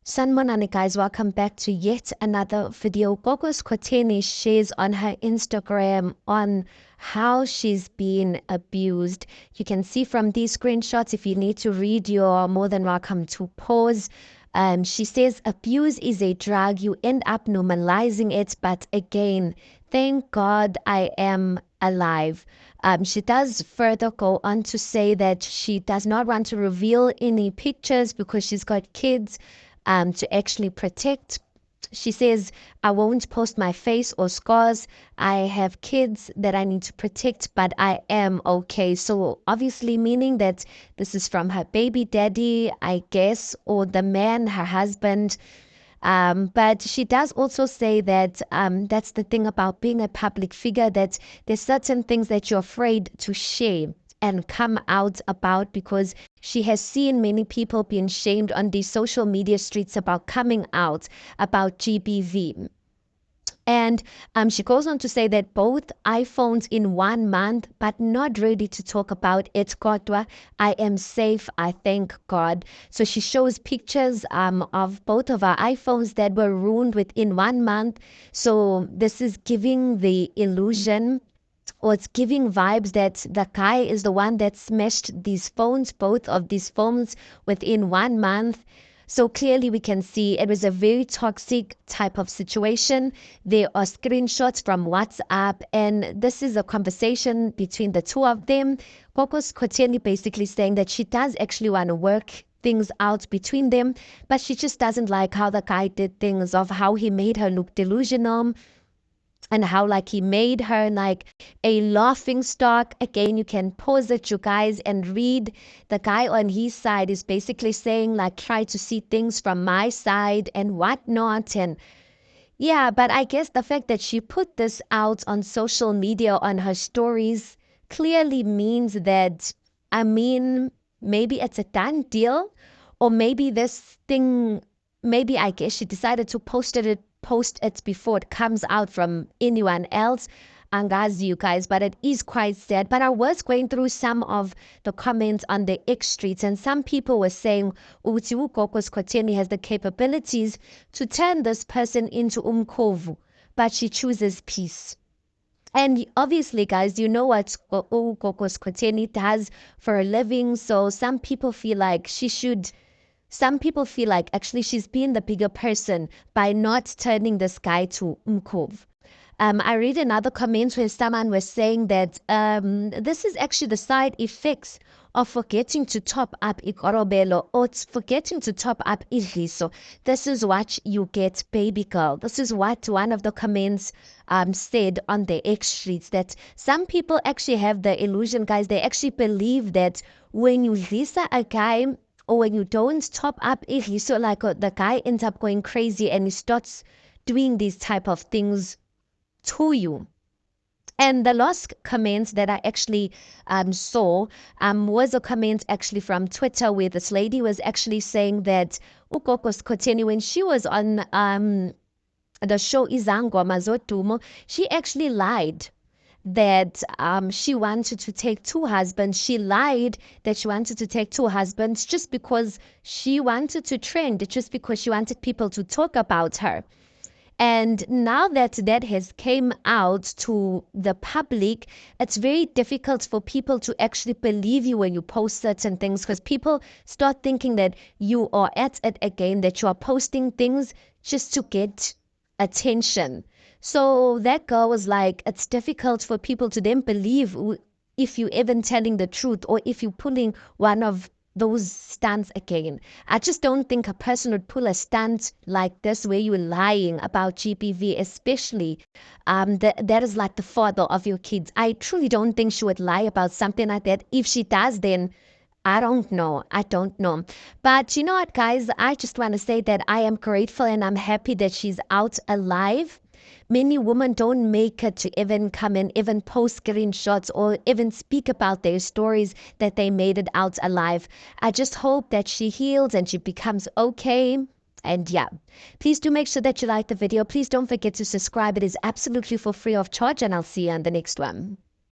Sanmonani guys, welcome back to yet another video. Gogo Skhotheni shares on her Instagram on how she's been abused. You can see from these screenshots. If you need to read, you're more than welcome to pause. She says abuse is a drug. You end up normalizing it, but again, thank God I am alive. She does further go on to say that she does not want to reveal any pictures because she's got kids to actually protect. She says, I won't post my face or scars. I have kids that I need to protect, but I am okay. So, obviously, meaning that this is from her baby daddy, I guess, or the man, her husband. But she does also say that that's the thing about being a public figure, that there's certain things that you're afraid to share and come out about, because she has seen many people being shamed on these social media streets about coming out about GBV. And she goes on to say that both iPhones in 1 month, but not ready to talk about it. Kodwa, I am safe. I thank God. So she shows pictures of both of our iPhones that were ruined within 1 month. So this is giving the illusion, or it's giving vibes, that the guy is the one that smashed these phones, both of these phones, within 1 month. So clearly we can see it was a very toxic type of situation. There are screenshots from WhatsApp, and this is a conversation between the two of them. Gogo Skhotheni basically saying that she does actually want to work things out between them, but she just doesn't like how the guy did things, of how he made her look delusional, and how like he made her like a laughing stock. Again, you can pause it, you guys, and read. The guy on his side is basically saying like, try to see things from my side and whatnot. And yeah, but I guess the fact that she put this out on social media on her stories clearly means that, I mean, maybe it's a done deal, or maybe this thing, maybe I guess she decided to post it before it comes out from anyone else. Angazi, you guys, but it is quite sad. But I was going through some of the comments on the X streets, and some people were saying ukuthi uGogo Skhotheni has the capabilities to turn this person into umkhovu, but she chooses peace. And obviously, guys, you know what Gogo Skhotheni does for a living. So some people feel like actually she's been the bigger person by not turning this guy to Umkov. I read another comment where someone was saying that this is actually the side effects of forgetting to top up Ikorobelo, or forgetting to top up Iriso. This is what you get, baby girl. This is what one of the comments said on the X streets, that some people actually have the illusion, guys. They actually believe that when you lisa a guy, or when you don't top up Iriso, like the guy ends up going crazy and he starts doing these type of things to you. And the last comment that I actually saw was a comment actually from Twitter, where this lady was actually saying that uGogo Skhotheni, when she was on the show Izangoma Zodumo, she actually lied that she wanted to take two husbands. She lied that she wanted to take two husbands just because she wanted to trend, just because she wanted people to talk about her. And now that that has came out to the public, it's very difficult for people to actually believe you when you post certain things, because people start thinking that you are at it again, that you are posting things just to get attention. So that girl was like, it's difficult for people to then believe if you're even telling the truth, or if you're pulling one of those stunts again. I just don't think a person would pull a stunt like this where you're lying about GBV, especially that is like the father of your kids. I truly don't think she would lie about something like that. If she does, then I don't know. I don't know. But you know what, guys? I just want to say that I am grateful and I'm happy that she's out alive. Many women don't make it to even come and even post screenshots or even speak about their stories that they made it out alive. I just hope that she heals and she becomes okay. And yeah, please do make sure that you like the video. Please don't forget to subscribe. It is absolutely for free of charge, and I'll see you on the next one.